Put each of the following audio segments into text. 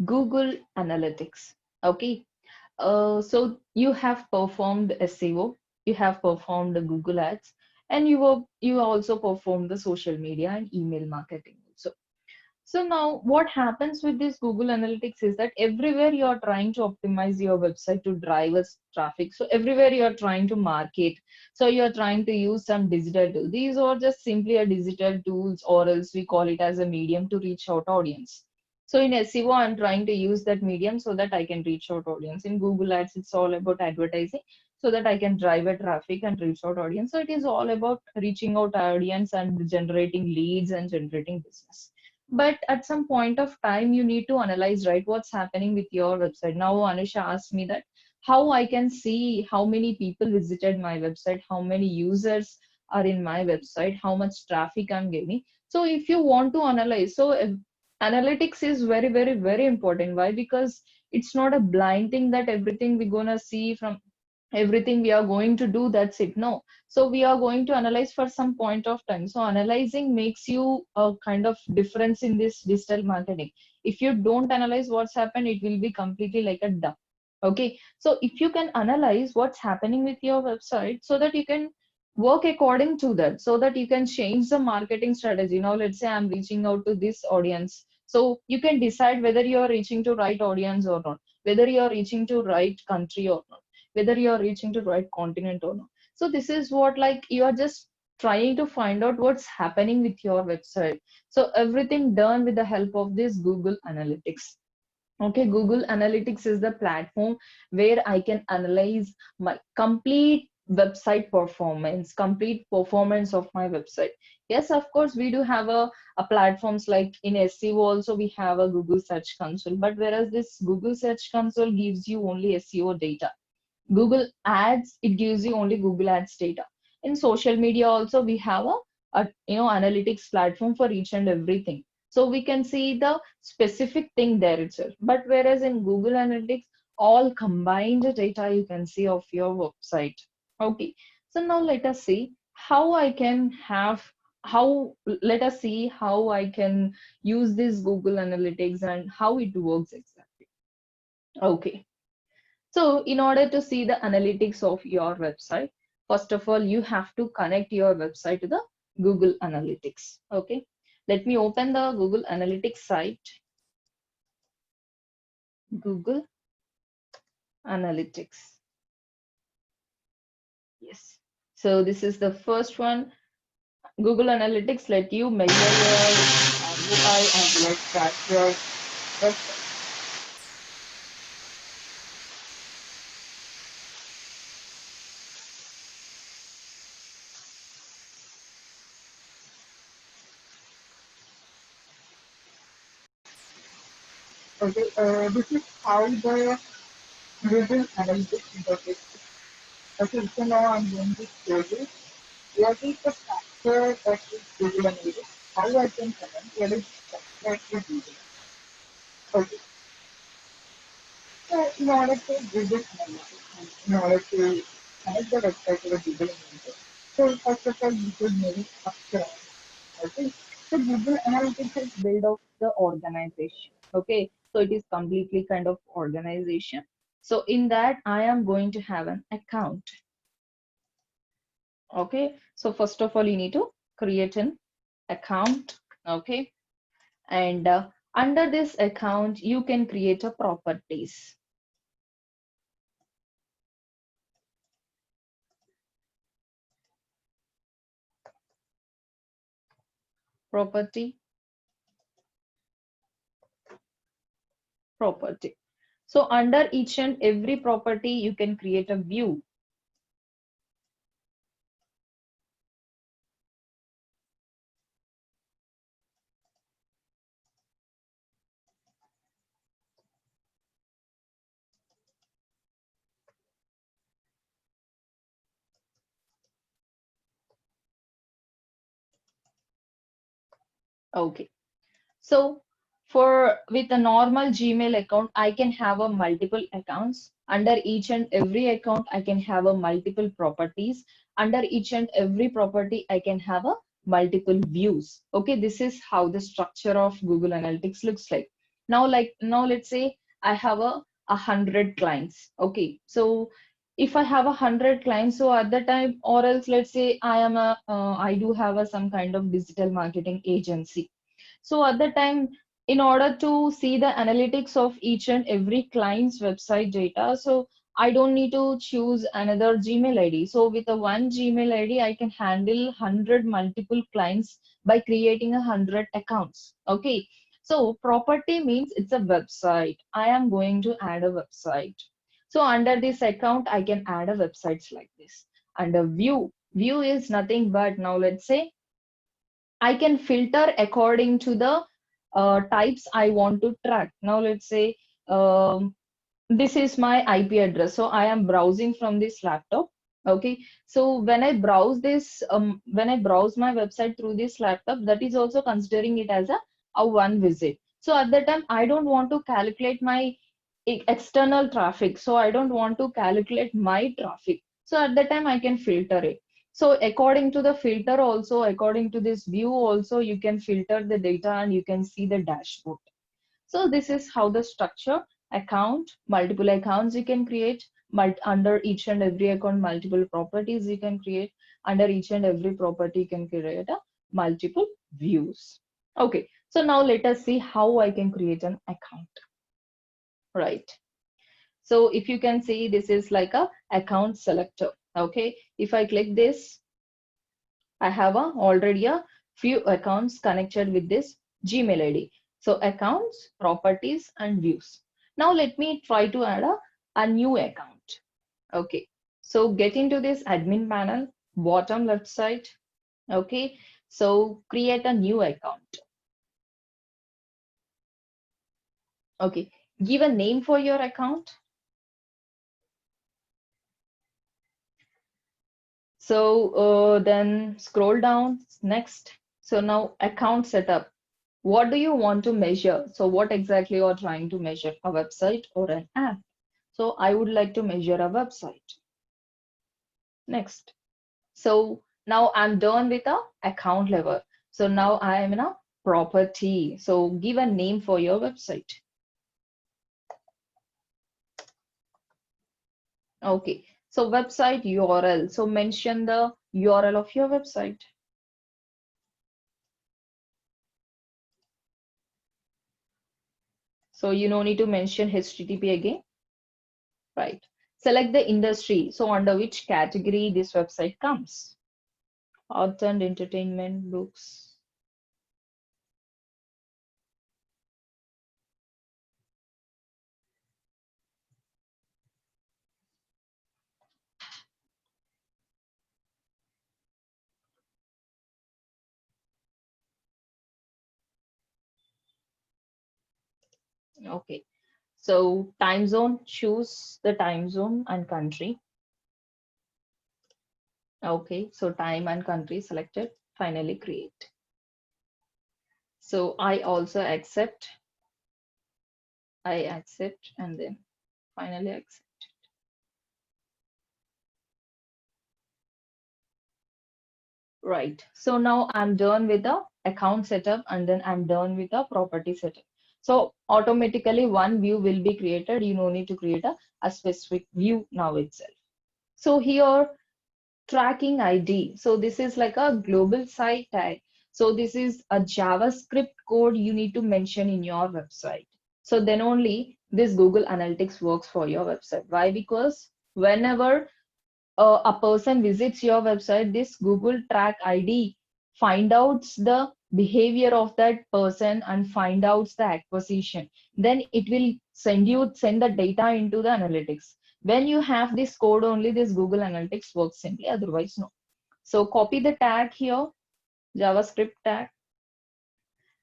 Google Analytics. Okay. So you have performed SEO, you have performed the Google Ads, and you also performed the social media and email marketing also. So now what happens with this Google Analytics is that everywhere you are trying to optimize your website to drive us traffic. So everywhere you are trying to market. So you are trying to use some digital tools. These are just simply a digital tools, or else we call it as a medium to reach out audience. So in SEO, I'm trying to use that medium so that I can reach out audience. In Google Ads, it's all about advertising so that I can drive a traffic and reach out audience. So it is all about reaching out audience and generating leads and generating business. But at some point of time, you need to analyze, right, what's happening with your website. Now, Anusha asked me that how I can see how many people visited my website, how many users are in my website, how much traffic I'm getting. So if you want to analyze, so analytics is very, very, very important. Why? Because it's not a blind thing that everything we're gonna see from everything we are going to do, that's it. No. So we are going to analyze for some point of time. So analyzing makes you a kind of difference in this digital marketing. If you don't analyze what's happened, it will be completely like a duck. Okay. So if you can analyze what's happening with your website so that you can work according to that, so that you can change the marketing strategy. Now let's say I'm reaching out to this audience, so you can decide whether you are reaching to right audience or not, whether you are reaching to right country or not, whether you are reaching to right continent or not. So this is what, like, you are just trying to find out what's happening with your website. So everything done with the help of this Google Analytics. Okay, Google Analytics is the platform where I can analyze my complete website performance, complete performance of my website. Yes, of course, we do have a platforms like in SEO also we have a Google Search Console, but whereas this Google Search Console gives you only SEO data. Google Ads, it gives you only Google Ads data. In social media also we have a analytics platform for each and everything. So we can see the specific thing there itself. But whereas in Google Analytics, all combined data you can see of your website. Okay. So now let us see how I can have how let us see how I can use this Google Analytics and how it works exactly. Okay. So in order to see the analytics of your website, first of all, you have to connect your website to the Google Analytics. Okay. Let me open the Google Analytics site. Google Analytics. Yes. So this is the first one. Google Analytics let you measure your ROI and let track your website. Okay, this is how the Google Analytics interface. Okay, so now I'm going to show you what is the factor that is Google Analytics, how I can comment what is factor to Google. Okay, so in order to Google Analytics, and in order to connect the website to the Google Analytics, so first of all, you should know the structure. Okay, so Google Analytics is built of the organization. Okay, so it is completely kind of organization. So in that, I am going to have an account. Okay, so first of all, you need to create an account. Okay, and under this account, you can create a properties. Property. So under each and every property, you can create a view. Okay. So for with a normal Gmail account, I can have a multiple accounts. Under each and every account, I can have a multiple properties. Under each and every property, I can have a multiple views. Okay, this is how the structure of Google Analytics looks like. Now let's say I have a hundred clients. Okay, so if I have 100 clients, so at the time, or else let's say I do have some kind of digital marketing agency. So at the time, in order to see the analytics of each and every client's website data, so I don't need to choose another Gmail ID. So with a one Gmail ID, I can handle 100 multiple clients by creating 100 accounts. Okay. So property means it's a website. I am going to add a website. So under this account, I can add a websites like this. Under view is nothing but, now let's say I can filter according to the types I want to track. Now let's say this is my IP address. So I am browsing from this laptop. Okay. So when I browse my website through this laptop, that is also considering it as a one visit. So at that time, I don't want to calculate my external traffic. So I don't want to calculate my traffic. So at that time, I can filter it. So according to the filter also, according to this view also, you can filter the data and you can see the dashboard. So this is how the structure account, multiple accounts you can create, under each and every account, multiple properties you can create, under each and every property you can create a multiple views. Okay, so now let us see how I can create an account, right? So if you can see, this is like a account selector. Okay, if I click this, I have already a few accounts connected with this Gmail ID. So accounts, properties, and views. Now let me try to add a new account. Okay. So get into this admin panel, bottom left side. Okay. So create a new account. Okay. Give a name for your account. So then scroll down next. So now account setup. What do you want to measure? So what exactly you are trying to measure? A website or an app? So I would like to measure a website. Next. So now I'm done with the account level. So now I am in a property. So give a name for your website. Okay. So website URL. So mention the URL of your website. So you no need to mention HTTP again. Right. Select the industry. So under which category this website comes. Art and entertainment, books. Okay. So time zone, choose the time zone and country. Okay. So time and country selected. Finally create. So I also accept. I accept and then finally accept. Right. So now I'm done with the account setup and then I'm done with the property setup. So automatically one view will be created. You no need to create a specific view now itself. So here tracking ID. So this is like a global site tag. So this is a JavaScript code you need to mention in your website. So then only this Google Analytics works for your website. Why? Because whenever a person visits your website, this Google track ID find out the behavior of that person and find out the acquisition. Then it will send the data into the analytics. When you have this code, only this Google Analytics works simply, otherwise no. So copy the tag here, JavaScript tag,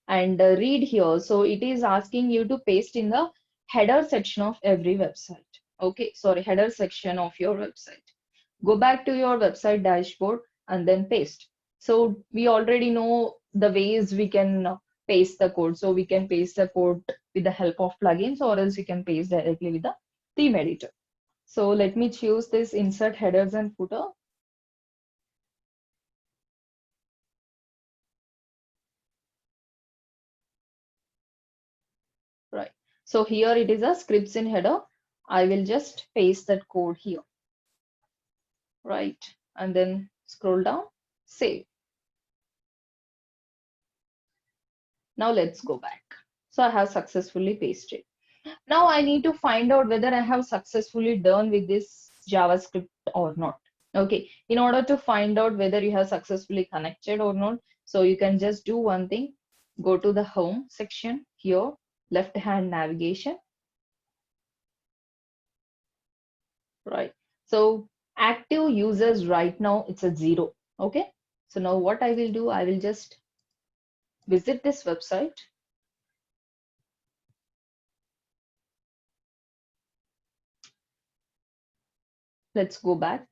and read here. So it is asking you to paste in the header section of every website. Okay, sorry, header section of your website. Go back to your website dashboard and then paste. So we already know the ways we can paste the code. So we can paste the code with the help of plugins, or else you can paste directly with the theme editor. So let me choose this insert headers and footer. right? So here it is a scripts in header. I will just paste that code here, right? And then scroll down, save. Now let's go back. So I have successfully pasted. Now I need to find out whether I have successfully done with this JavaScript or not. Okay, in order to find out whether you have successfully connected or not, so you can just do one thing. Go to the home section here, left hand navigation, right? So active users right now it's a 0. Okay, so now what I will do, I will just visit this website. Let's go back.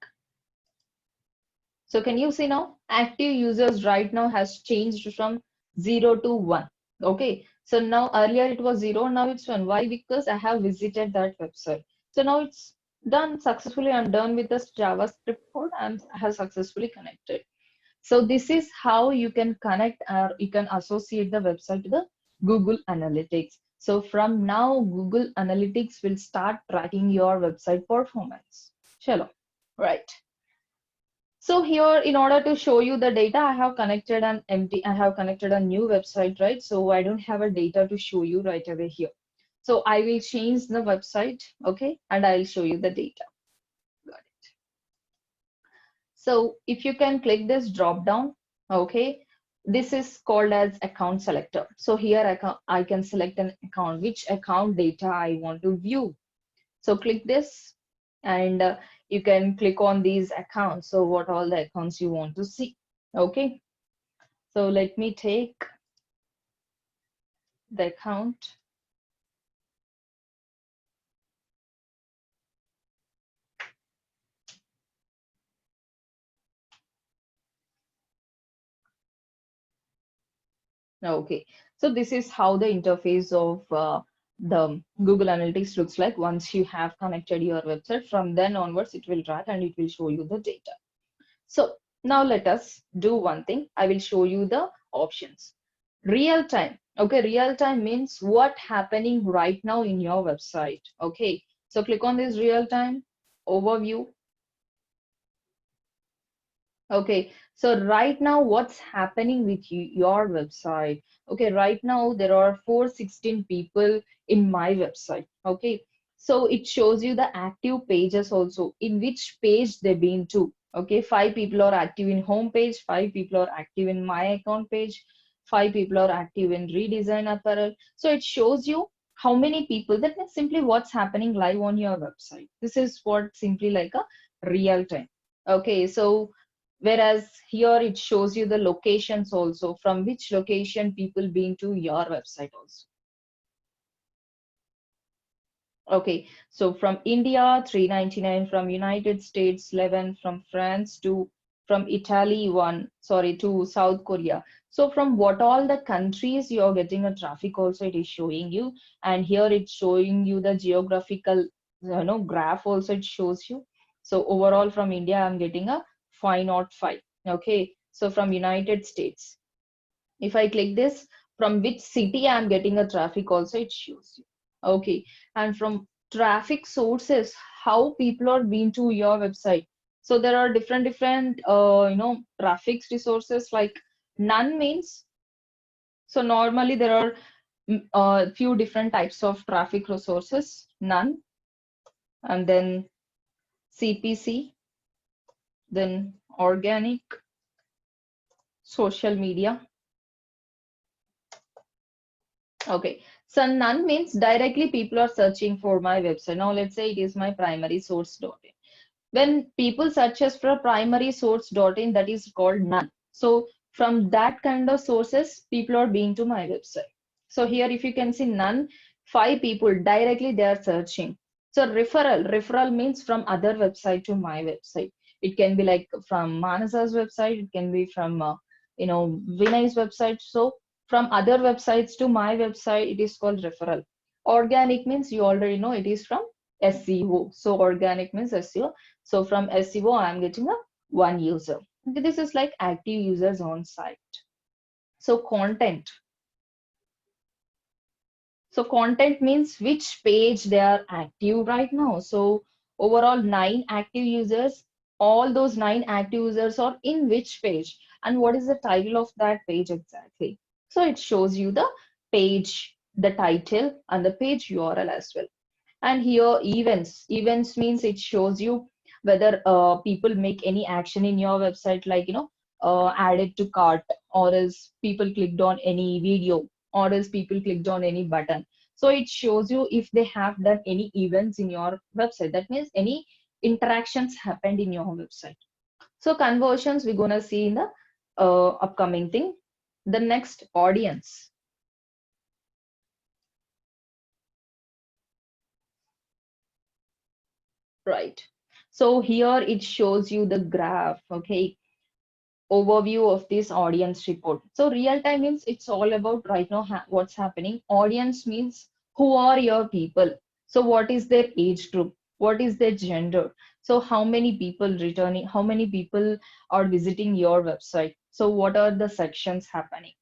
So can you see now active users right now has changed from 0 to 1. Okay. So now earlier it was 0, now it's 1. Why? Because I have visited that website. So now it's done successfully. I'm done with this JavaScript code. I have successfully connected. So this is how you can connect or you can associate the website to the Google Analytics. So from now, Google Analytics will start tracking your website performance. Chalo. Right. So here, in order to show you the data, I have connected a new website, right? So I don't have a data to show you right away here. So I will change the website, okay? And I'll show you the data. Got it. So if you can click this drop down, okay? This is called as account selector. So here I can select an account, which account data I want to view. So click this and you can click on these accounts. So what all the accounts you want to see. Okay. So let me take the account. Okay. So this is how the interface of the Google Analytics looks like once you have connected your website. From then onwards, it will track and it will show you the data. So now let us do one thing. I will show you the options. Real time. Okay, real time means what happening right now in your website. Okay, so click on this real time overview. Okay, so right now what's happening with your website? Okay, right now there are 416 people in my website. Okay, so it shows you the active pages also, in which page they've been to. Okay, 5 people are active in home page, 5 people are active in my account page, 5 people are active in redesign apparel. So it shows you how many people, that means simply what's happening live on your website. This is what simply like a real time. Okay, so whereas here it shows you the locations also, from which location people been to your website also. Okay, so from India 399, from United States 11, from France to, from Italy 1, sorry, to South Korea. So from what all the countries you're getting a traffic also it is showing you, and here it's showing you the geographical graph also it shows you. So overall from India I'm getting a 505. Okay, so from United States, if I click this, from which city I'm getting a traffic also it shows you. Okay, and from traffic sources, how people are being to your website. So there are different traffic resources, like none means, so normally there are few different types of traffic resources, none, and then CPC, then organic, social media. Okay, so none means directly people are searching for my website. Now let's say it is my primary source.in. When people searches for primary source.in, that is called none. So from that kind of sources, people are being to my website. So here if you can see none, 5 people directly they are searching. So referral means from other website to my website. It can be like from Manasa's website, it can be from Vinay's website. So from other websites to my website, it is called referral. Organic means you already know it is from SEO. So organic means SEO. So from SEO, I'm getting a one user. This is like active users on site. So content. So content means which page they are active right now. So overall 9 active users, all those 9 active users are in which page and what is the title of that page exactly. So it shows you the page, the title and the page URL as well. And here events means it shows you whether people make any action in your website, like add it to cart, or else people clicked on any video, or else people clicked on any button. So it shows you if they have done any events in your website, that means any interactions happened in your website. So conversions we're gonna see in the upcoming thing. The next, audience. Right. So here it shows you the graph, okay, overview of this audience report. So real time means it's all about right now what's happening. Audience means who are your people. So what is their age group? What is their gender? So how many people returning? How many people are visiting your website? So what are the sections happening?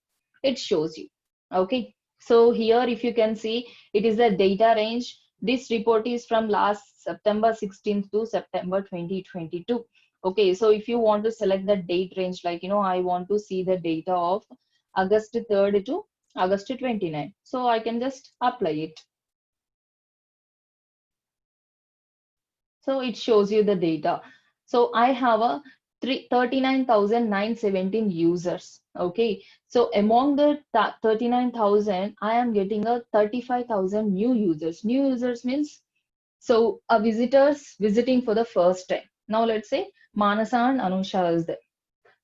It shows you. Okay. So here, if you can see, it is a data range. This report is from last September 16th to September 2022. Okay, so if you want to select the date range, like, I want to see the data of August 3rd to August 29th. So I can just apply it. So it shows you the data. So I have a 39,917 users. Okay. So among the 39,000, I am getting a 35,000 new users. New users means so a visitors visiting for the first time. Now let's say Manasa and Anusha is there.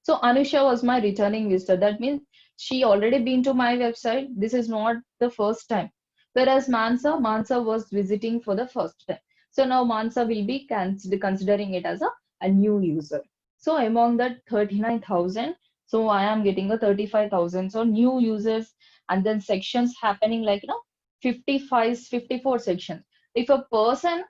So Anusha was my returning visitor. That means she already been to my website. This is not the first time. Whereas Mansa was visiting for the first time. So now Mansa will be considering it as a new user. So among that 39,000, so I am getting a 35,000. So new users and then sections happening like, 55, 54 sections. If a person,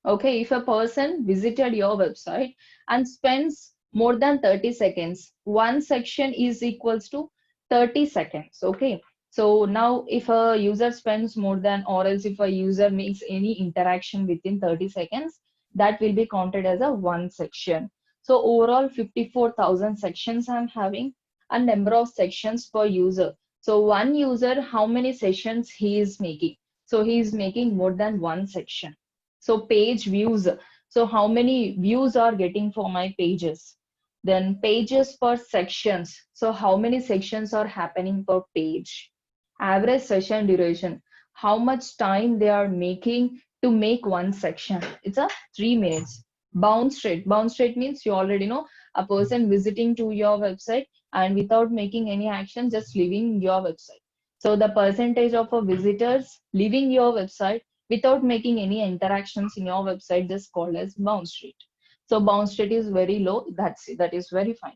okay, if a person visited your website and spends more than 30 seconds, one section is equals to 30 seconds. Okay. So now if a user spends more than, or else if a user makes any interaction within 30 seconds, that will be counted as a one section. So overall 54,000 sections I'm having, a number of sections per user. So one user, how many sessions he is making? So he is making more than one section. So page views. So how many views are getting for my pages? Then pages per sections. So how many sections are happening per page? Average session duration. How much time they are making to make one section? It's a 3 minutes. Bounce rate. Bounce rate means you already know a person visiting to your website and without making any action, just leaving your website. So the percentage of a visitors leaving your website without making any interactions in your website is called as bounce rate. So bounce rate is very low. That is very fine.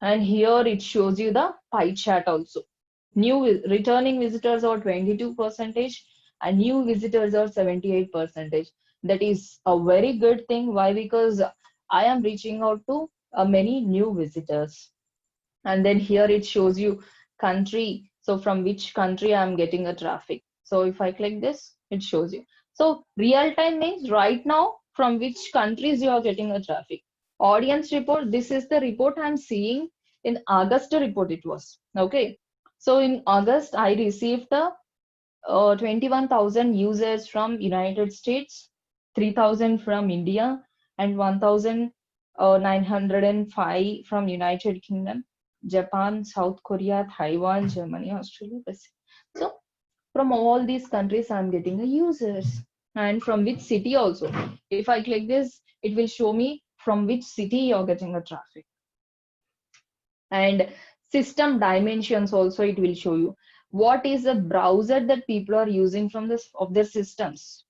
And here it shows you the pie chart also. Returning visitors are 22 percentage and new visitors are 78 percentage. That is a very good thing. Why? Because I am reaching out to many new visitors. And then here it shows you country. So from which country I'm getting a traffic. So if I click this, it shows you. So real time means right now from which countries you are getting a traffic. Audience report, this is the report I'm seeing in August report it was. Okay. So in August, I received a 21,000 users from United States, 3,000 from India, and 1,905 from United Kingdom, Japan, South Korea, Taiwan, Germany, Australia, Pacific. So from all these countries, I'm getting the users. And from which city also. If I click this, it will show me from which city you're getting the traffic. And system dimensions also it will show you what is the browser that people are using from this of their systems,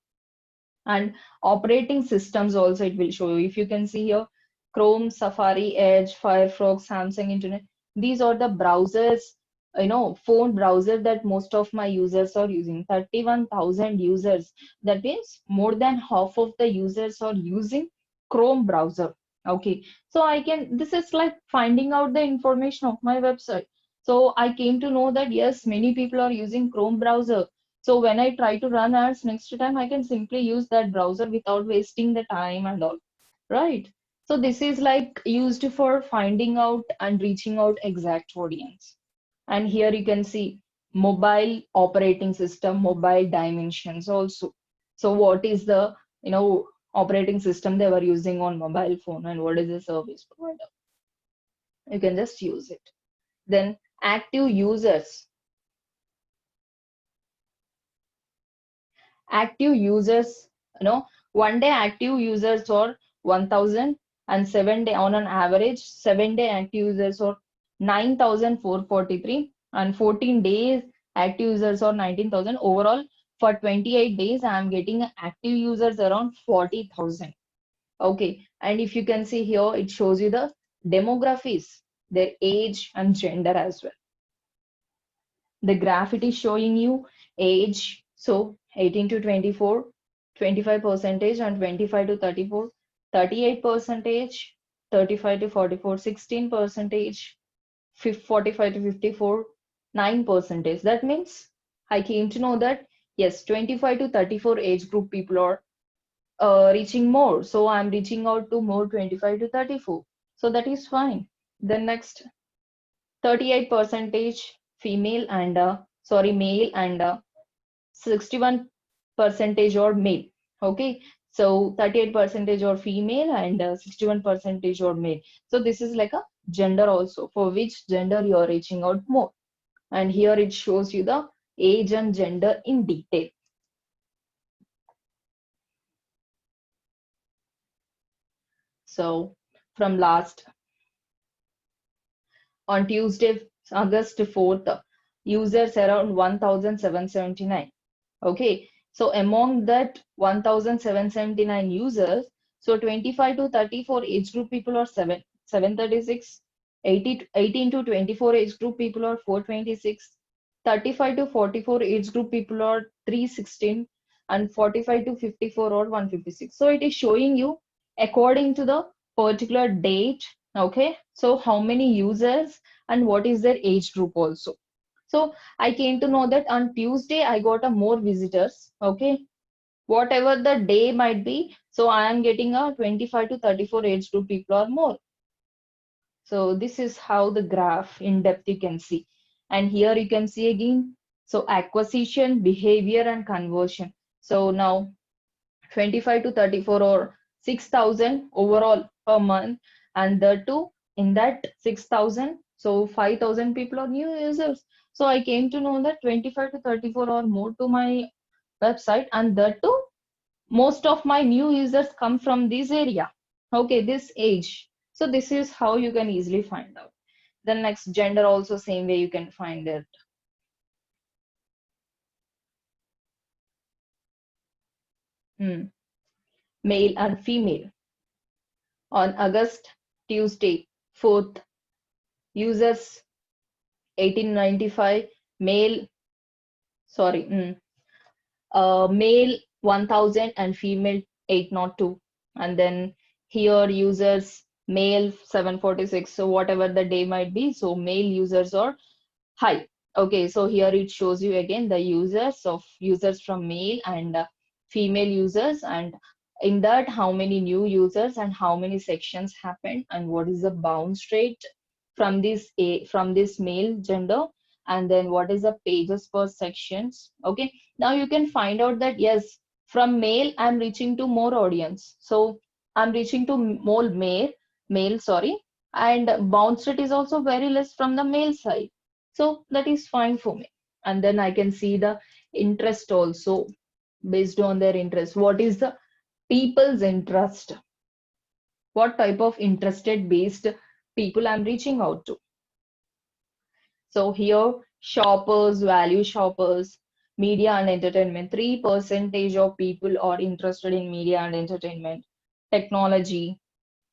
and operating systems also it will show you. If you can see here, Chrome, Safari, Edge, Firefox, Samsung Internet, these are the browsers, phone browser that most of my users are using. 31,000 users, that means more than half of the users are using Chrome browser. Okay, so I can, this is like finding out the information of my website. So I came to know that yes, many people are using Chrome browser. So when I try to run ads next time, I can simply use that browser without wasting the time and all, right? So this is like used for finding out and reaching out exact audience. And here you can see mobile operating system, mobile dimensions also. So what is the, operating system they were using on mobile phone and what is the service provider? You can just use it. Then active users. Active users, one day active users are 1000, and 7 day on an average, 7 day active users are 9443, and 14 days active users are 19,000. Overall, for 28 days, I am getting active users around 40,000. Okay, and if you can see here, it shows you the demographies, their age and gender as well. The graph it is showing you age, so 18 to 24, 25 percentage, and 25 to 34, 38 percentage, 35 to 44, 16 percentage, 45 to 54, 9 percentage. That means I came to know that yes, 25 to 34 age group people are reaching more. So I'm reaching out to more 25 to 34. So that is fine. Then next, 38 percentage female and male, and 61 percentage or male. Okay, so 38 percentage or female, and 61 percentage or male. So this is like a gender also, for which gender you are reaching out more. And here it shows you the age and gender in detail. So from last, on Tuesday, August 4th, users around 1,779. Okay, so among that 1,779 users, so 25 to 34 age group people are 736, 18 to 24 age group people are 426, 35 to 44 age group people are 316, and 45 to 54 or 156. So it is showing you according to the particular date. Okay, so how many users and what is their age group also. So I came to know that on Tuesday I got a more visitors. Okay, whatever the day might be. So I am getting a 25 to 34 age group people or more. So this is how the graph in depth you can see. And here you can see again. So acquisition, behavior, and conversion. So now 25 to 34 or 6,000 overall per month, and the two in that 6,000, so 5,000 people are new users. So I came to know that 25 to 34 or more to my website, and the two most of my new users come from this area. Okay, this age. So this is how you can easily find out. The next, gender also same way you can find it. Hmm. Male and female. On August Tuesday 4th, users 1895, male, male 1000 and female 802. And then here users male 746. So whatever the day might be, so male users are high. Okay, so here it shows you again the users from male and female users, and in that how many new users and how many sections happened, and what is the bounce rate from this male gender, and then what is the pages per sections. Okay, now you can find out that yes, from male I'm reaching to more audience, so I'm reaching to more male, sorry, and bounce rate is also very less from the male side, so that is fine for me. And then I can see the interest also, based on their interest. What is the people's interest? What type of interested based people I'm reaching out to? So here, shoppers, value shoppers, media and entertainment. 3% of people are interested in media and entertainment, technology,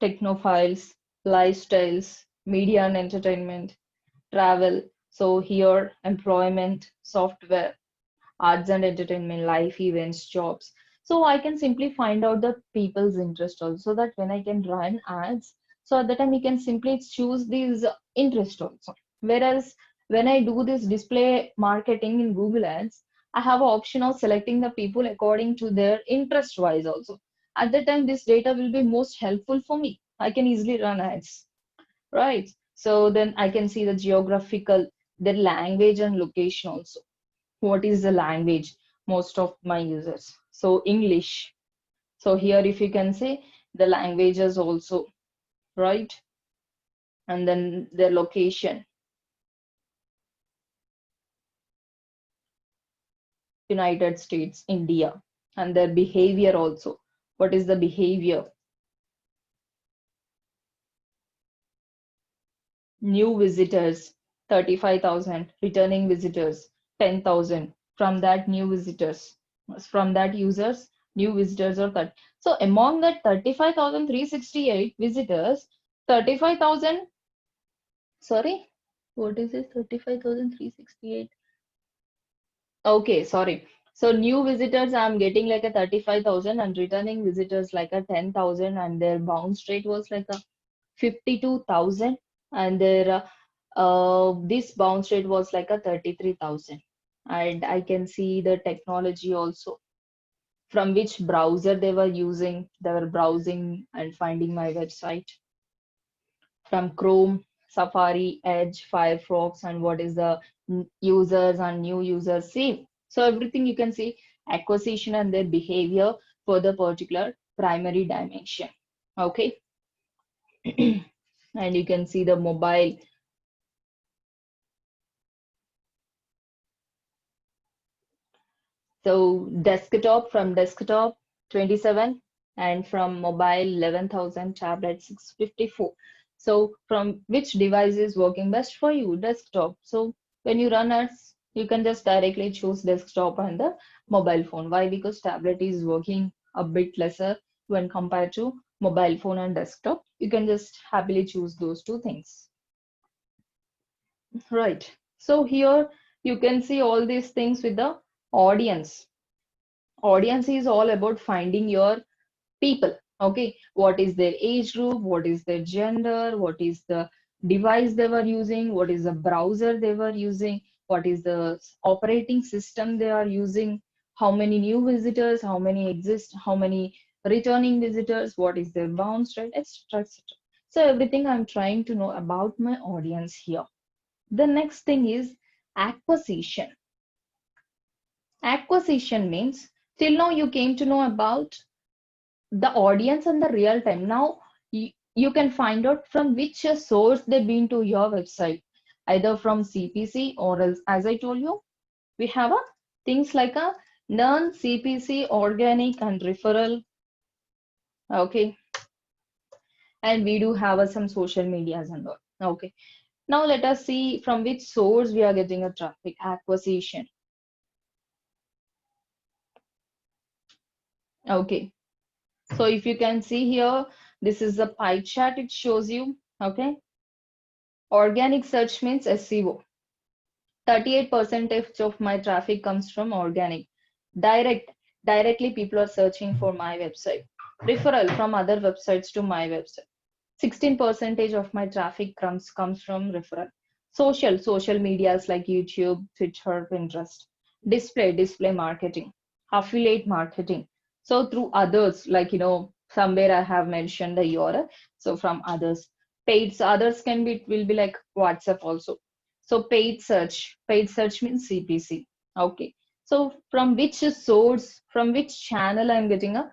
technophiles, lifestyles, media and entertainment, travel. So here, employment, software, arts and entertainment, life events, jobs. So I can simply find out the people's interest also, that when I can run ads, so at that time we can simply choose these interest also. Whereas when I do this display marketing in Google Ads, I have an option of selecting the people according to their interest wise also. At that time, this data will be most helpful for me. I can easily run ads, right? So then I can see the geographical, the language and location also. What is the language most of my users? So English. So here, if you can say the languages also, right? And then their location, United States, India, and their behavior also. What is the behavior? New visitors, 35,000, returning visitors, 10,000. From that, new visitors, from that users, new visitors are 30. So among that 35,368 visitors, 35,000, sorry, what is it? 35,368. Okay, sorry. So new visitors, I'm getting like a 35,000 and returning visitors like a 10,000 and their bounce rate was like a 52,000 and their this bounce rate was like a 33,000. And I can see the technology also from which browser they were using. They were browsing and finding my website from Chrome, Safari, Edge, Firefox, and what is the users and new users see. So everything you can see acquisition and their behavior for the particular primary dimension. Okay. And you can see the mobile. So desktop 27 and from mobile 11,000, tablet 654. So from which device is working best for you? Desktop. So when you run ads, you can just directly choose desktop and the mobile phone. Why? Because tablet is working a bit lesser when compared to mobile phone and desktop. You can just happily choose those two things. Right. So here you can see all these things with the audience. Audience is all about finding your people. Okay, what is their age group, what is their gender, what is the device they were using, what is the browser they were using, what is the operating system they are using, how many new visitors, how many exist, how many returning visitors, what is their bounce rate, etc, etc. So everything I'm trying to know about my audience here. The next thing is acquisition. Acquisition means till now you came to know about the audience and the real time. Now you can find out from which source they've been to your website, either from CPC or else, as I told you, we have a things like a non-CPC, organic and referral. Okay, and we do have some social medias and all. Okay, now let us see from which source we are getting a traffic acquisition. Okay, so if you can see here, this is the pie chart it shows you. Okay, organic search means SEO. 38% of my traffic comes from organic. Directly people are searching for my website. Referral from other websites to my website. 16% of my traffic comes from referral. Social medias like YouTube, Twitter, Pinterest. Display marketing, affiliate marketing. So through others, like somewhere I have mentioned the URL. So from others, others can be, it will be like WhatsApp also. So paid search means CPC. Okay. So from which source, from which channel I'm getting a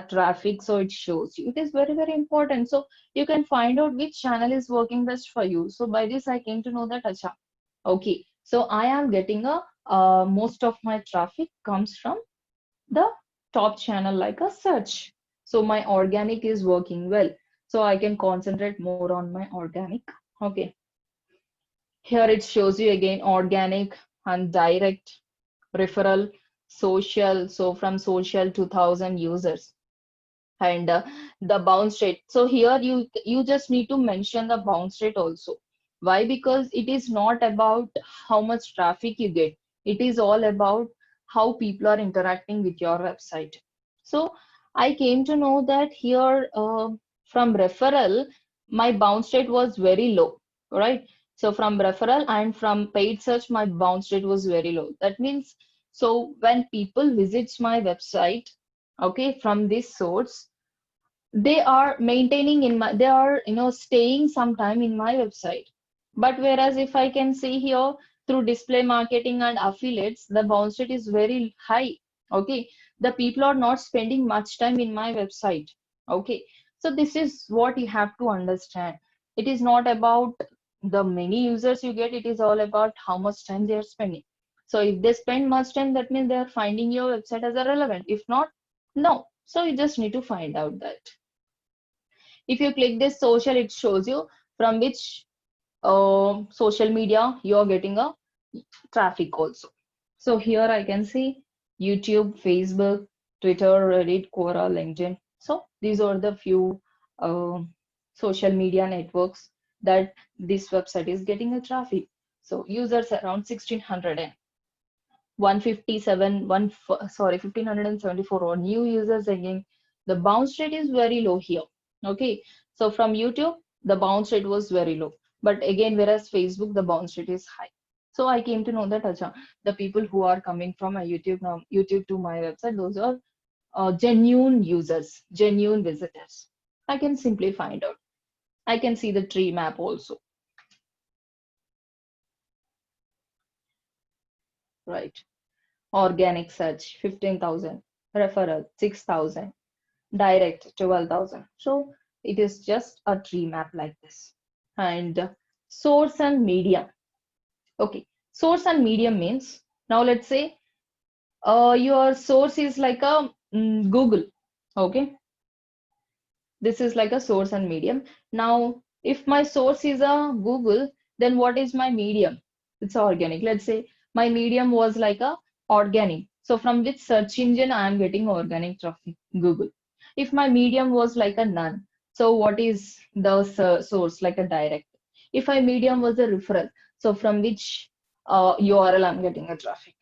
traffic, so it shows you. It is very, very important. So you can find out which channel is working best for you. So by this, I came to know that, acha, okay, so I am getting most of my traffic comes from the top channel like a search. So my organic is working well. So I can concentrate more on my organic. Okay. Here it shows you again organic and direct referral, social. So from social 2000 users and the bounce rate. So here you just need to mention the bounce rate also. Why? Because it is not about how much traffic you get. It is all about how people are interacting with your website. So I came to know that here from referral, my bounce rate was very low, right? So from referral and from paid search, my bounce rate was very low. That means So when people visits my website, okay, from this source, they are maintaining in my, they are, staying sometime in my website. But whereas if I can see here through display marketing and affiliates, the bounce rate is very high. Okay, the people are not spending much time in my website. Okay, so this is what you have to understand. It is not about the many users you get, it is all about how much time they are spending. So if they spend much time, that means they are finding your website as a relevant. If not, no. So you just need to find out that. If you click this social, it shows you from which social media you're getting a traffic also. So here I can see YouTube, Facebook, Twitter, Reddit, Quora, LinkedIn. So these are the few social media networks that this website is getting a traffic. So users around 1600 and 157, 1574 or new users again. The bounce rate is very low here. Okay, so from YouTube, the bounce rate was very low. But again, whereas Facebook, the bounce rate is high. So I came to know that acha, the people who are coming from my YouTube now, YouTube to my website, those are genuine users, genuine visitors. I can simply find out. I can see the tree map also, right? Organic search, 15,000. Referral, 6,000. Direct, 12,000. So it is just a tree map like this. And source and medium. Okay, source and medium means, now let's say your source is like a Google. Okay, this is like a source and medium. Now, if my source is a Google, then what is my medium? It's organic. Let's say my medium was like a organic. So from which search engine I am getting organic traffic? Google. If my medium was like a none, so what is the source? Like a direct. If my medium was a referral, so from which URL I'm getting a traffic?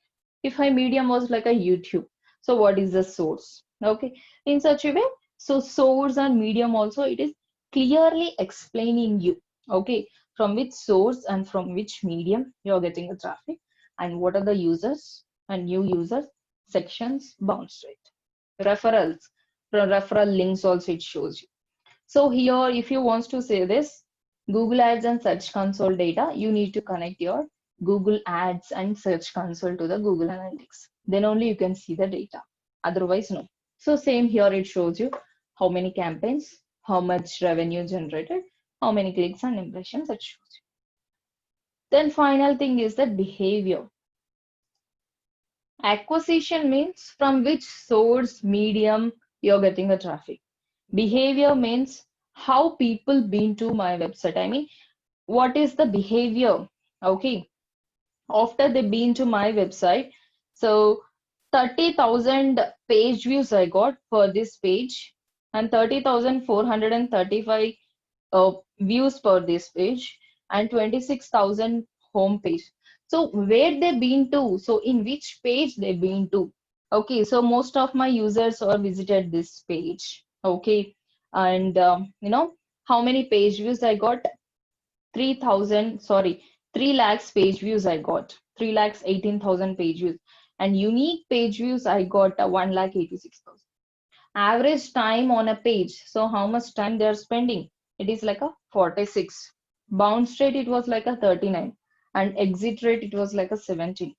If my medium was like a YouTube, so what is the source? Okay, in such a way, so source and medium also, it is clearly explaining you, okay, from which source and from which medium you're getting the traffic and what are the users and new users, sections, bounce rate, referrals, referral links also it shows you. So here, if you want to say this, Google Ads and Search Console data, you need to connect your Google Ads and Search Console to the Google Analytics. Then only you can see the data. Otherwise, no. So same here, it shows you how many campaigns, how much revenue generated, how many clicks and impressions it shows you. Then final thing is the behavior. Acquisition means from which source, medium you're getting the traffic. Behavior means how people been to my website. I mean, what is the behavior? Okay, after they been to my website, so 30,000 page views I got for this page and 30,435 views per this page and 26,000 home page. So where they been to? So in which page they been to? Okay, so most of my users are visited this page. Okay, and how many page views I got? 3,000, sorry, 3 lakhs page views I got. 3 lakhs 18,000 page views. And unique page views I got 1 lakh 86,000. Average time on a page. So how much time they are spending? It is like a 46. Bounce rate, it was like a 39. And exit rate, it was like a 17.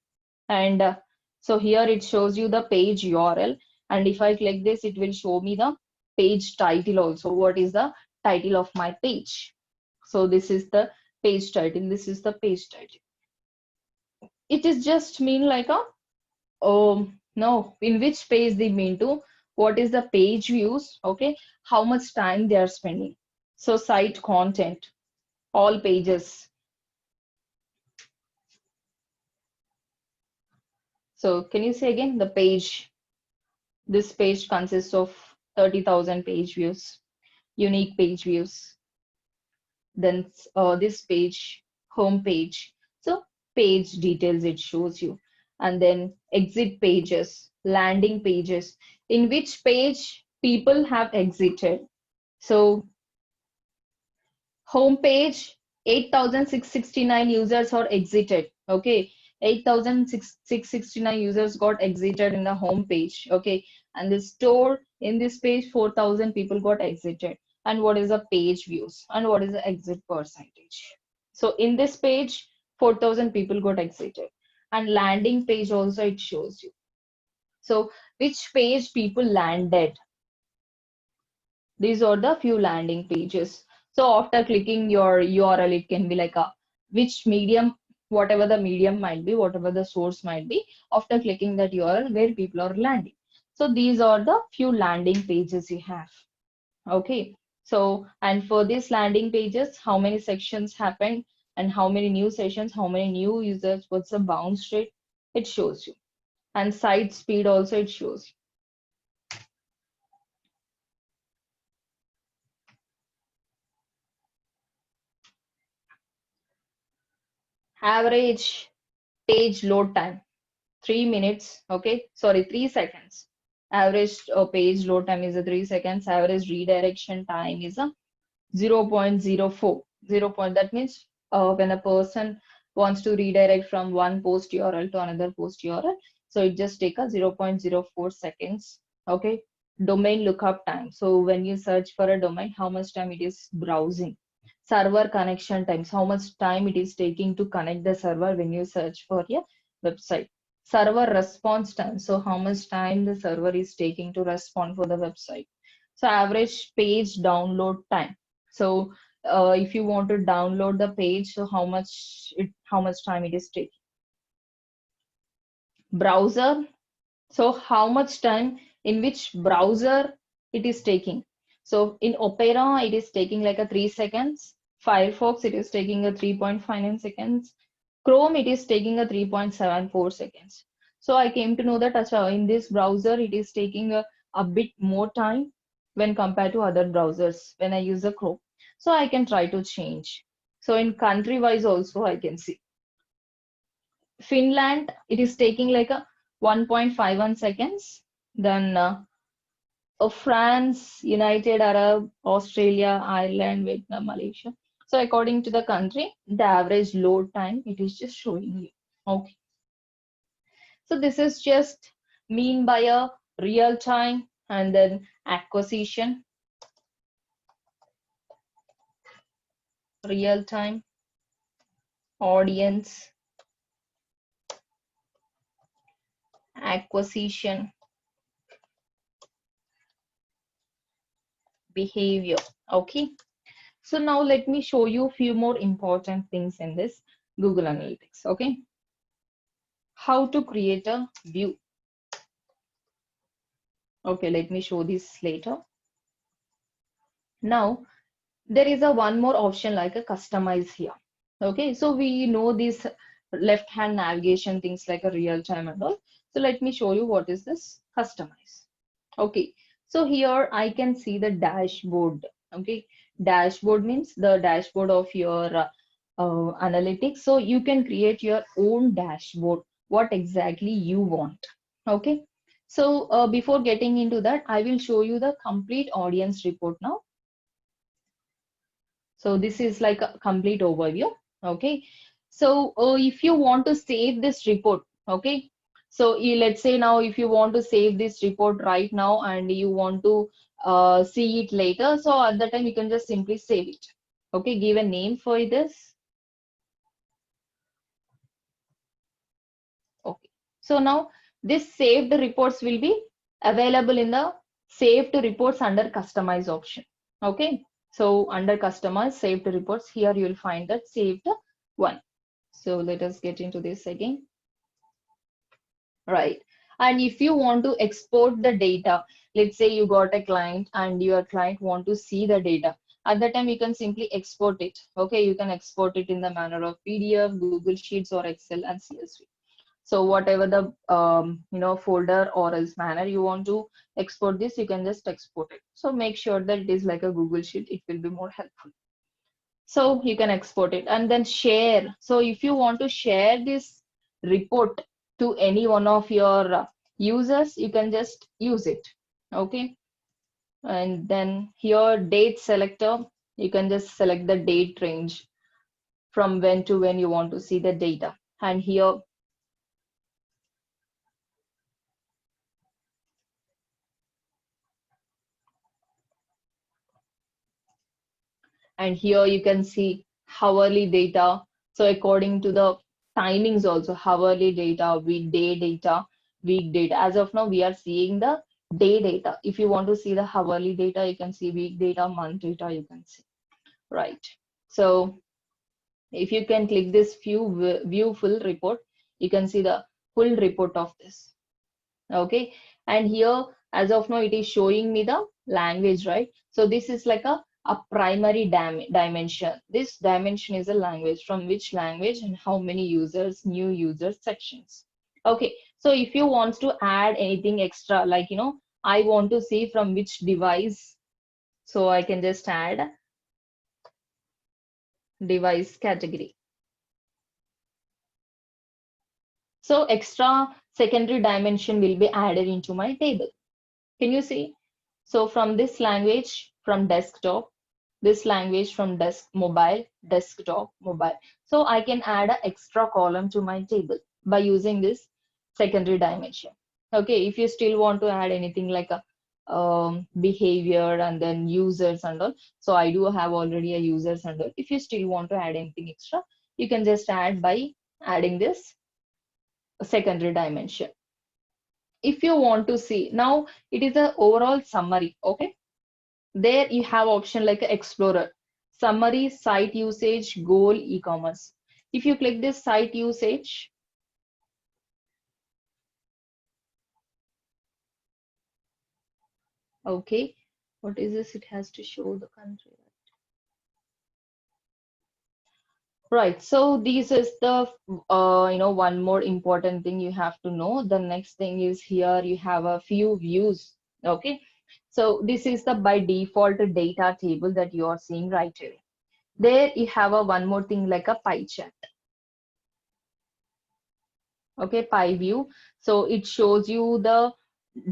And so here it shows you the page URL. And if I click this, it will show me the page title also. What is the title of my page? So this is the page title. This is the page title. It is just mean like a, no, in which page they mean to, what is the page views, okay, how much time they are spending. So site content, all pages. So can you say again the page? This page consists of 30,000 page views, unique page views. Then this page, home page. So page details it shows you. And then exit pages, landing pages, in which page people have exited. So home page, 8,669 users are exited. Okay. 8,669 users got exited in the home page. Okay, and the store in this page 4,000 people got exited. And what is the page views and what is the exit percentage? So in this page 4,000 people got exited, and landing page also it shows you. So which page people landed? These are the few landing pages. So after clicking your URL, it can be like a which medium, whatever the medium might be, whatever the source might be, after clicking that URL where people are landing. So these are the few landing pages you have. Okay. So, and for these landing pages, how many sections happened and how many new sessions, how many new users, what's the bounce rate, it shows you. And site speed also it shows you. Average page load time 3 minutes. Okay, sorry, 3 seconds. Average page load time is a 3 seconds. Average redirection time is a 0.04. 0 point, that means when a person wants to redirect from one post URL to another post URL, so it just take a 0.04 seconds. Okay, domain lookup time. So when you search for a domain, how much time it is browsing. Server connection times, how much time it is taking to connect the server when you search for a website. Server response time, so how much time the server is taking to respond for the website. So average page download time. So if you want to download the page, so how much time it is taking. Browser, so how much time in which browser it is taking. So in Opera, it is taking like a 3 seconds. Firefox, it is taking a 3.59 seconds. Chrome, it is taking a 3.74 seconds. So I came to know that in this browser, it is taking a bit more time when compared to other browsers when I use the Chrome. So I can try to change. So in country wise also I can see. Finland, it is taking like a 1.51 seconds. Then France, United Arab, Australia, Ireland, Vietnam, Malaysia. So according to the country, the average load time, it is just showing you. Okay. So this is just mean by a real time and then acquisition, real time, audience, acquisition, behavior. Okay. So now let me show you a few more important things in this Google Analytics. Okay. How to create a view. Okay, let me show this later. Now, there is a one more option like a customize here. Okay, so we know this left hand navigation things like a real time and all. So let me show you what is this customize. Okay, so here I can see the dashboard. Okay, dashboard means the dashboard of your analytics. So you can create your own dashboard, what exactly you want. Okay, so before getting into that, I will show you the complete audience report now. So this is like a complete overview. Okay. So if you want to save this report, okay. So let's say now if you want to save this report right now and you want to see it later. So at that time you can just simply save it. Okay. Give a name for this. Okay. So now this saved reports will be available in the saved reports under customize option. Okay. So under customize saved reports, here you will find that saved one. So let us get into this again. Right. And if you want to export the data, let's say you got a client and your client want to see the data. At that time, you can simply export it. Okay, you can export it in the manner of PDF, Google Sheets, or Excel and CSV. So whatever the folder or else manner you want to export this, you can just export it. So make sure that it is like a Google Sheet. It will be more helpful. So you can export it and then share. So if you want to share this report to any one of your users, you can just use it. Okay. And then here date selector, you can just select the date range from when to when you want to see the data. And here And here you can see hourly data. So according to the timings also, hourly data, weekday data, week data. As of now, we are seeing the day data. If you want to see the hourly data, you can see week data, month data, you can see, right? So if you can click this view full report, you can see the full report of this. Okay, and here as of now it is showing me the language, right? So this is like a primary dimension. This dimension is a language, from which language and how many users, new users, sections. Okay, so if you want to add anything extra, like I want to see from which device, so I can just add device category. So extra secondary dimension will be added into my table. Can you see? So from this language, from desktop, this language from mobile, desktop, mobile. So I can add an extra column to my table by using this secondary dimension. Okay, if you still want to add anything like a behavior and then users and all. So I do have already a users and all. If you still want to add anything extra, you can just add by adding this secondary dimension. If you want to see, now it is a overall summary. Okay, there you have option like explorer, summary, site usage, goal, e-commerce. If you click this site usage, okay, what is this? It has to show the country. Right, so this is the one more important thing you have to know. The next thing is here you have a few views. Okay, so this is the by default data table that you are seeing right here. There you have a one more thing like a pie chart. Okay, pie view. So it shows you the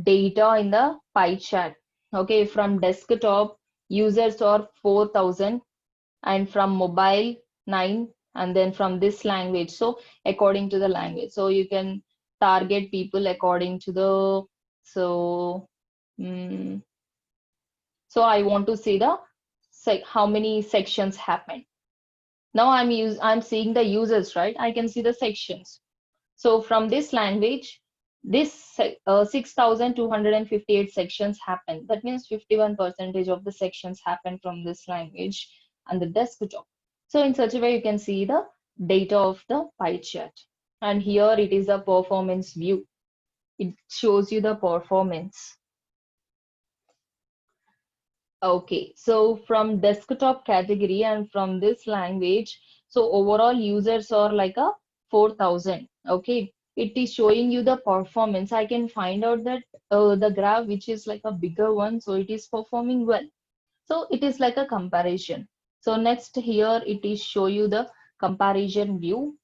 data in the pie chart. Okay, from desktop users are 4,000 and from mobile 9, and then from this language. So according to the language, so you can target people according to the, so mm, so I want to see the how many sections happen. Now I'm seeing the users, right? I can see the sections. So from this language, this 6,258 sections happen. That means 51% of the sections happen from this language and the desktop. So in such a way, you can see the data of the pie chart. And here it is a performance view. It shows you the performance. Okay, so from desktop category and from this language, so overall users are like a 4,000. Okay, it is showing you the performance. I can find out that the graph, which is like a bigger one, so it is performing well. So it is like a comparison. So next here it is show you the comparison view.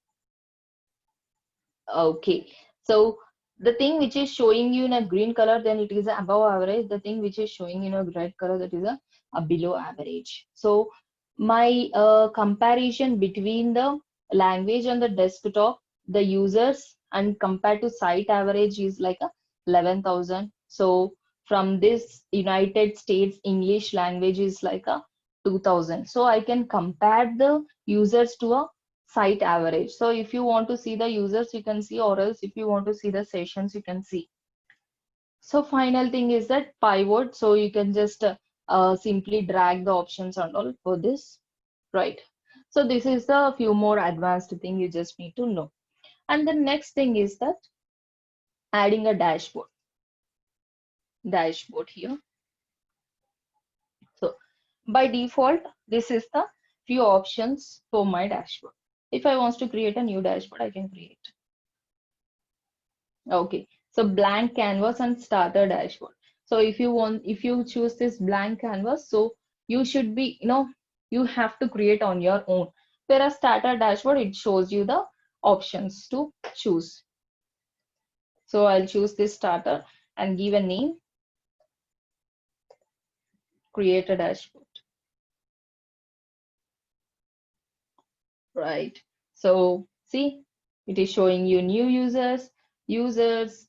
Okay, so the thing which is showing you in a green color, then it is above average. The thing which is showing in a red color, that is a below average. So my comparison between the language on the desktop, the users, and compared to site average is like a 11,000. So from this United States English language is like a 2,000. So I can compare the users to a site average. So if you want to see the users, you can see, or else if you want to see the sessions, you can see. So final thing is that pivot. So you can just simply drag the options and all for this, right? So this is the few more advanced thing you just need to know. And the next thing is that adding a dashboard. Dashboard here. So by default, this is the few options for my dashboard. If I want to create a new dashboard, I can create. Okay, so blank canvas and starter dashboard. So if you choose this blank canvas, so you should be, you have to create on your own. Whereas starter dashboard, it shows you the options to choose. So I'll choose this starter and give a name, create a dashboard. Right. So see, it is showing you new users,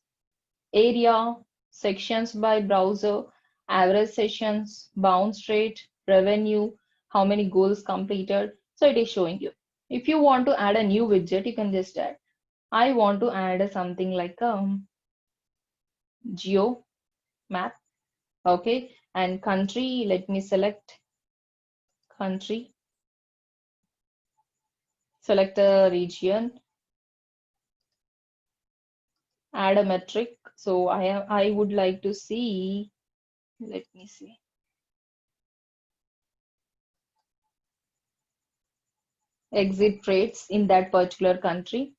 area, sections by browser, average sessions, bounce rate, revenue, how many goals completed. So it is showing you. If you want to add a new widget, you can just add. I want to add something like geo map. Okay, and country, let me select country, select a region, add a metric. So I would like to see, let me see, exit rates in that particular country.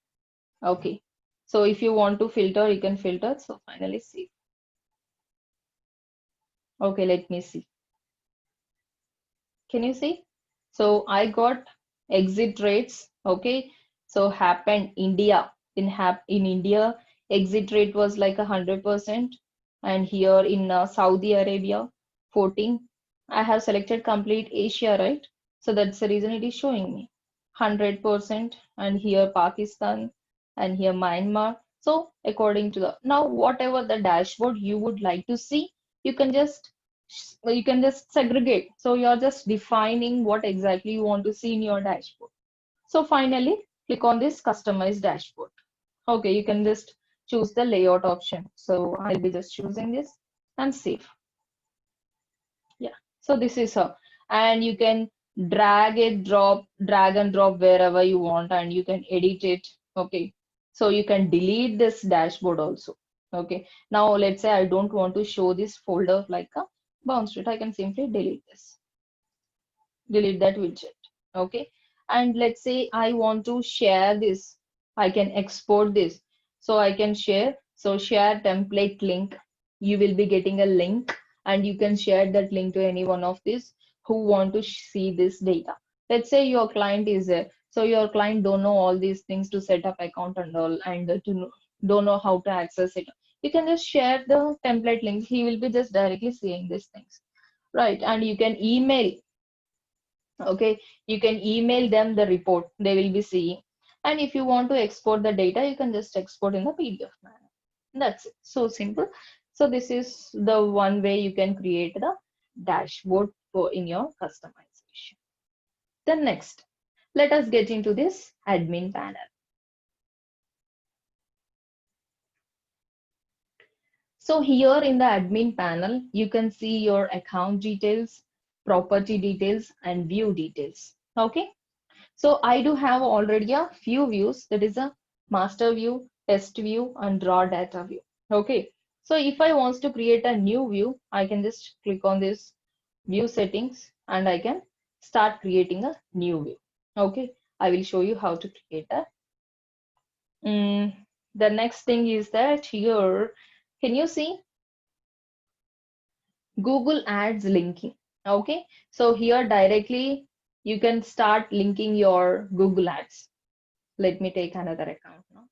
Okay. So if you want to filter, you can filter. So finally see. Okay, let me see. Can you see? So I got exit rates. Okay. So happened India. In India, exit rate was like 100%. And here in Saudi Arabia, 14. I have selected complete Asia, right? So that's the reason it is showing me 100%. And here Pakistan and here Myanmar. So according to the now whatever the dashboard you would like to see, you can just you can just segregate. So you're just defining what exactly you want to see in your dashboard. So finally, click on this customize dashboard. Okay, you can just choose the layout option. So I'll be just choosing this and save. Yeah. So this is her. And you can drag and drop wherever you want, and you can edit it. Okay. So you can delete this dashboard also. Okay. Now let's say I don't want to show this folder like a bounce rate. I can simply delete this. Delete that widget. Okay. And let's say I want to share this. I can export this. So I can share. So share template link. You will be getting a link and you can share that link to any one of these who want to see this data. Let's say your client is there. So your client don't know all these things to set up account and all and don't know how to access it. You can just share the template link. He will be just directly seeing these things. Right. And you can email. Okay, you can email them the report they will be seeing. And if you want to export the data, you can just export in the PDF manner. That's it. So simple. So this is the one way you can create the dashboard for in your customization. Then next, let us get into this admin panel. So here in the admin panel, you can see your account details, property details, and view details. Okay. So I do have already a few views, that is a master view, test view, and raw data view. Okay. So if I want to create a new view, I can just click on this view settings and I can start creating a new view. Okay. I will show you how to create that. The next thing is that here, can you see Google Ads linking? Okay. So here directly you can start linking your Google Ads. Let me take another account now.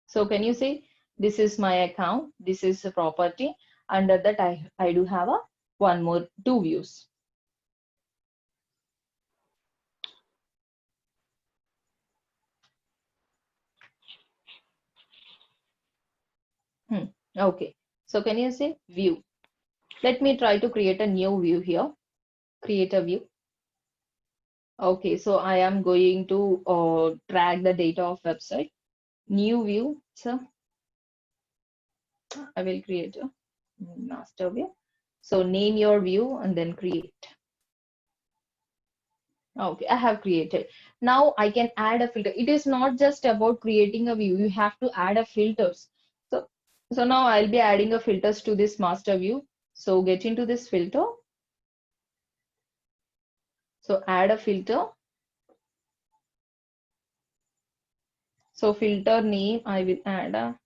So can you see, this is my account, this is a property. Under that, I do have a two views. Okay. So can you see view? Let me try to create a new view here. Create a view. Okay. So I am going to drag the data of website. New view. So I will create a master view. So name your view and then create. Okay, I have created. Now I can add a filter. It is not just about creating a view. You have to add a filters. So, so now I'll be adding a filters to this master view. So get into this filter. So add a filter. So filter name, I will add a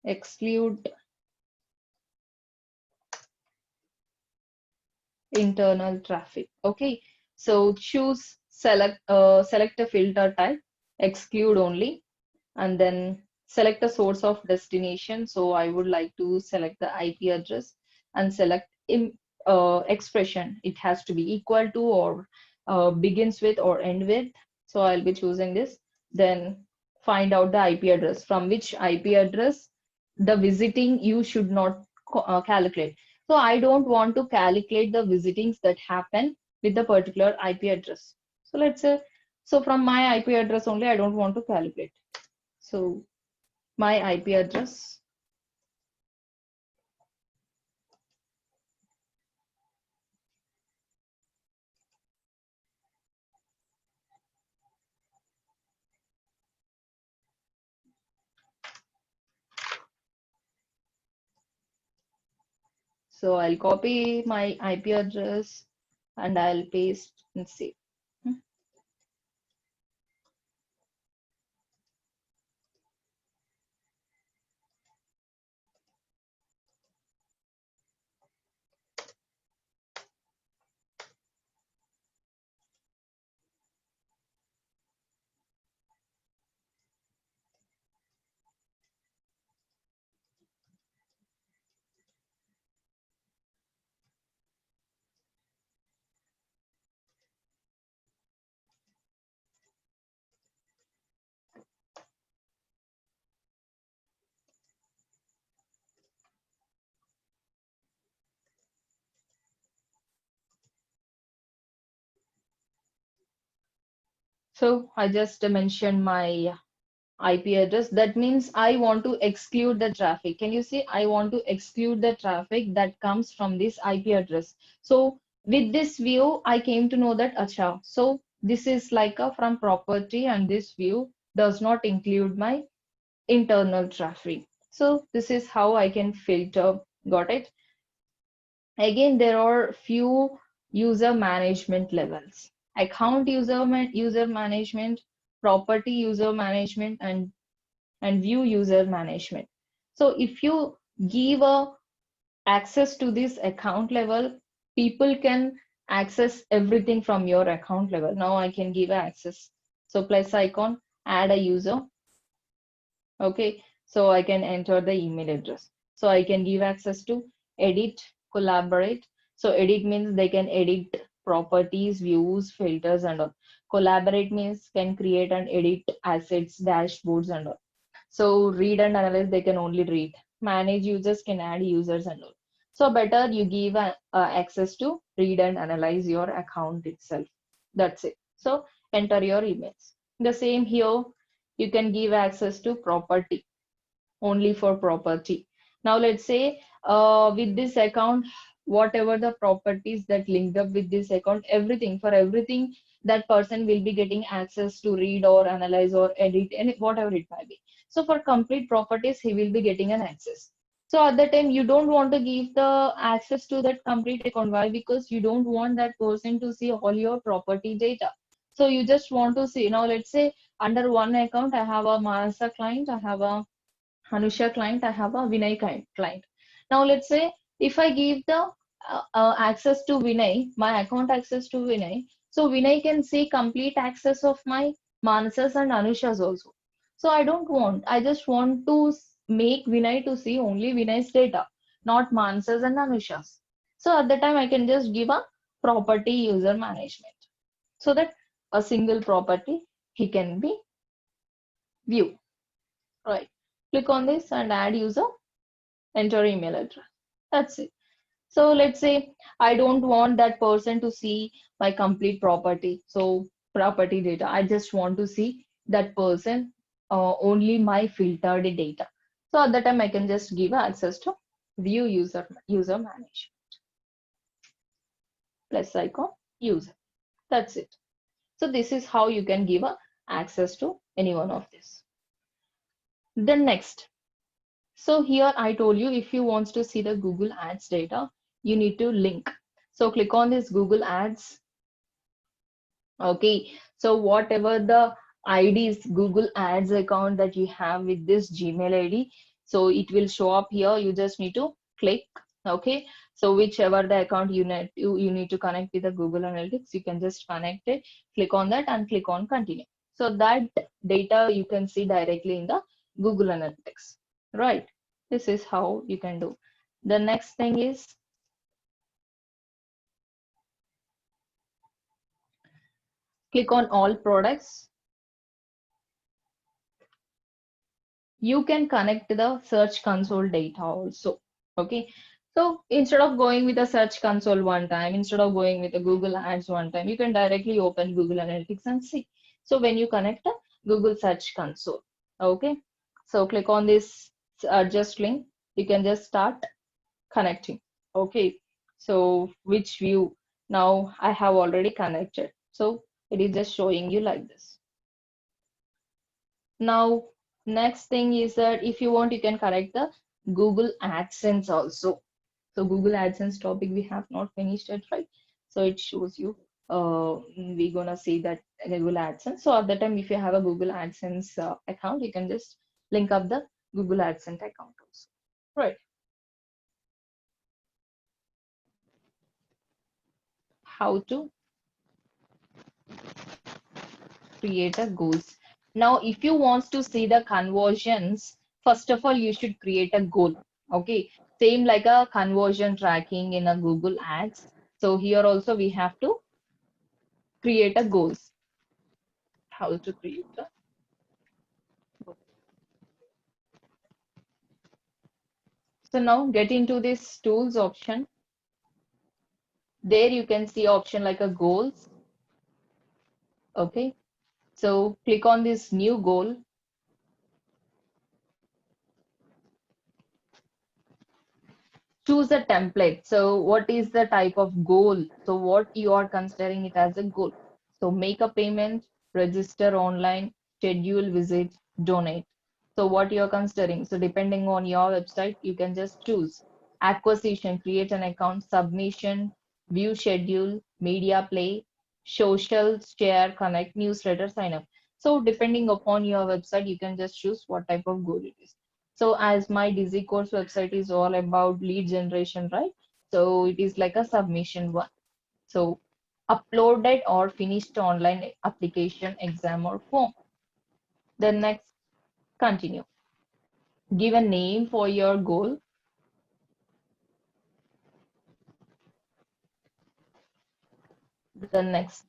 exclude internal traffic. Okay. So choose select a filter type, exclude only, and then select a source of destination. So I would like to select the IP address and select expression. It has to be equal to or begins with or end with. So I'll be choosing this. Then find out the IP address, from which IP address the visiting you should not calculate. So I don't want to calculate the visitings that happen with the particular IP address. So let's say, so from my IP address only, I don't want to calculate. So my IP address. So I'll copy my IP address and I'll paste and save. So I just mentioned my IP address. That means I want to exclude the traffic. Can you see? I want to exclude the traffic that comes from this IP address. So with this view, I came to know that, acha, so this is like a from property and this view does not include my internal traffic. So this is how I can filter. Got it? Again, there are few user management levels. Account user management, property user management, and view user management. So if you give a access to this account level, people can access everything from your account level. Now I can give access. So plus icon, add a user. Okay, so I can enter the email address. So I can give access to edit, collaborate. So edit means they can edit properties, views, filters, and all. Collaborate means can create and edit assets, dashboards, and all. So read and analyze, they can only read. Manage users can add users and all. So better you give access to read and analyze your account itself. That's it. So enter your emails. The same here, you can give access to property, only for property. Now let's say with this account, whatever the properties that linked up with this account, everything for everything that person will be getting access to read or analyze or edit and whatever it might be. So for complete properties, he will be getting an access. So at the time, you don't want to give the access to that complete account. Why? Because you don't want that person to see all your property data. So you just want to see. Now let's say under one account, I have a Manasa client, I have a Anusha client, I have a Vinay client. Now let's say if I give the access to Vinay, my account access to Vinay, so Vinay can see complete access of my Manasas and Anushas also. So I don't want, I just want to make Vinay to see only Vinay's data, not Manasas and Anushas. So at the time I can just give a property user management so that a single property he can be view. Right. Click on this and add user, enter email address. That's it. So let's say I don't want that person to see my complete property. So property data, I just want to see that person only my filtered data. So at that time I can just give access to view user manage plus icon user. That's it. So this is how you can give a access to any one of this. Then next, so here I told you if you want to see the Google Ads data, you need to link. So click on this Google Ads. Okay, so whatever the IDs, Google Ads account that you have with this Gmail ID, so it will show up here. You just need to click. Okay, so whichever the account you need to connect with the Google Analytics, you can just connect it, click on that and click on continue. So that data you can see directly in the Google Analytics, right? This is how you can do. The next thing is click on all products. you can connect the search console data also. Okay. So instead of going with the search console one time, instead of going with the Google Ads one time, you can directly open Google Analytics and see. So when you connect the Google Search Console, okay. So click on this adjust link. You can just start connecting. Okay. So which view? Now I have already connected. So it is just showing you like this. Now, next thing is that if you want, you can correct the Google AdSense also. So Google AdSense topic we have not finished it, right? So it shows you we're gonna see that Google AdSense. So at the time, if you have a Google AdSense account, you can just link up the Google AdSense account also. Right. How to create a goals. Now, if you want to see the conversions, first of all, you should create a goal. Okay, same like a conversion tracking in a Google Ads. So here also we have to create a goals. How to create a goal. So now get into this tools option. There you can see option like a goals. Okay, so click on this new goal. Choose a template. So what is the type of goal? So what you are considering it as a goal. So make a payment, register online, schedule visit, donate. So what you are considering. So depending on your website, you can just choose acquisition, create an account, submission, view schedule, media play, social, share, connect, newsletter, sign up. So depending upon your website, you can just choose what type of goal it is. So as my Digicourse website is all about lead generation, right? So it is like a submission one. So uploaded or finished online application, exam or form. Then next, continue. Give a name for your goal. The next,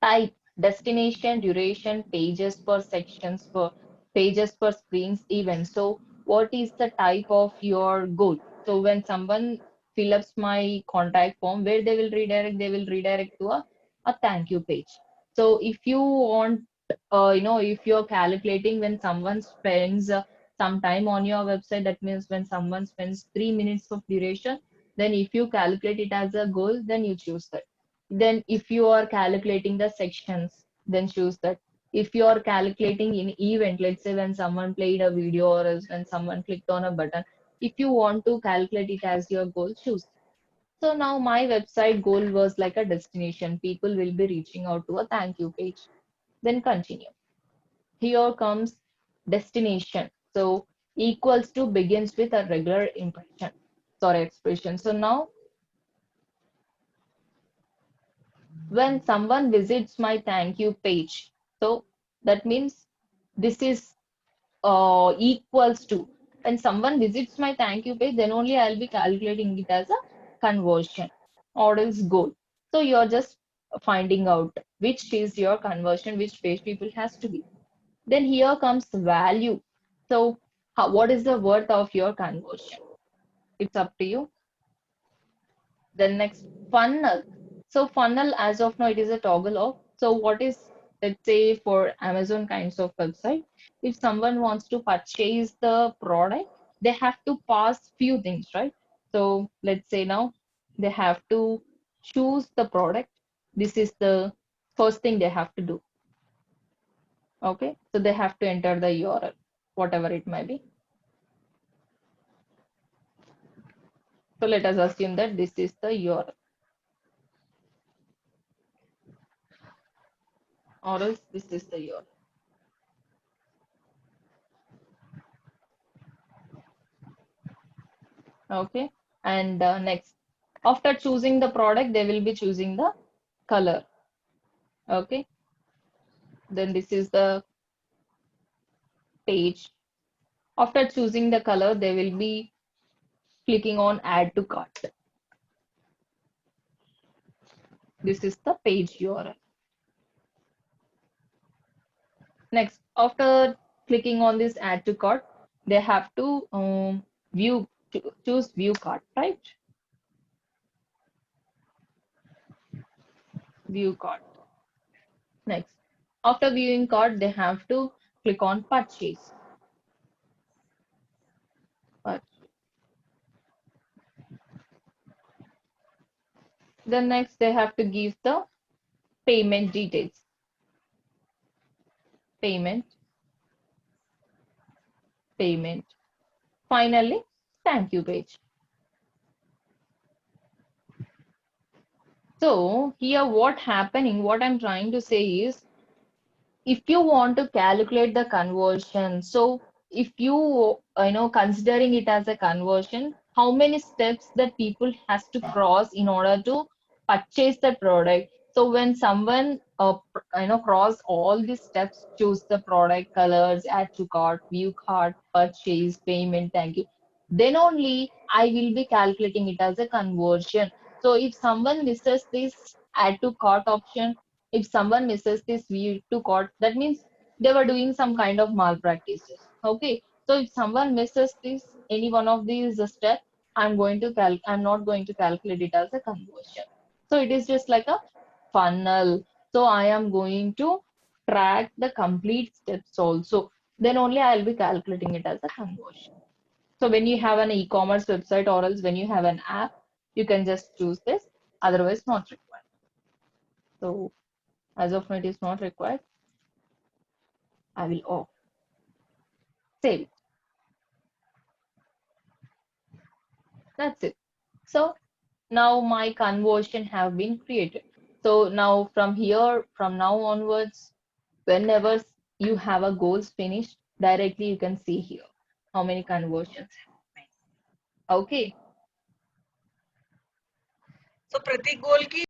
type, destination, duration, pages per sections per pages per screens, event. So what is the type of your goal? So when someone fill ups my contact form, where they will redirect to a thank you page. So if you want, if you're calculating when someone spends some time on your website, that means when someone spends 3 minutes of duration, then if you calculate it as a goal, then you choose that. Then if you are calculating the sections, then choose that. If you are calculating in event, let's say when someone played a video or else when someone clicked on a button, if you want to calculate it as your goal, choose. So now my website goal was like a destination. People will be reaching out to a thank you page. Then continue. Here comes destination. So equals to begins with a regular impression. Sorry, expression. So now when someone visits my thank you page. So that means this is equals to when someone visits my thank you page, then only I'll be calculating it as a conversion or else goal. So you're just finding out which is your conversion, which page people has to be. Then here comes value. So what is the worth of your conversion? It's up to you. Then next, funnel. So funnel as of now it is a toggle off. So what is, let's say for Amazon kinds of website, if someone wants to purchase the product, they have to pass few things, right? So let's say now they have to choose the product. This is the first thing they have to do. Okay, so they have to enter the URL, whatever it may be. So let us assume that this is the URL, or else this is the URL. Okay, and next, after choosing the product, they will be choosing the color. Okay, then this is the page. After choosing the color, they will be clicking on add to cart. This is the page URL. Next, after clicking on this add to cart, they have to view choose view cart, right? View cart. Next, after viewing cart, they have to click on purchase. But then next, they have to give the payment details. Payment, payment. Finally, thank you page. So here what I'm trying to say is if you want to calculate the conversion, so if you know considering it as a conversion, how many steps that people has to cross in order to purchase the product. So when someone cross all these steps, choose the product, colors, add to cart, view cart, purchase, payment, thank you, then only I will be calculating it as a conversion. So if someone misses this add to cart option, if someone misses this view to cart, that means they were doing some kind of malpractices. Okay. So if someone misses this, any one of these steps, I'm not going to calculate it as a conversion. So it is just like a funnel. So I am going to track the complete steps also. Then only I'll be calculating it as a conversion. So when you have an e-commerce website or else when you have an app, you can just choose this, otherwise not required. So as of now, it is not required. I will off, save it. That's it. So now my conversion have been created. So now from here, from now onwards, whenever you have a goals finished, directly you can see here how many conversions have been. Okay. So प्रत्येक गोल की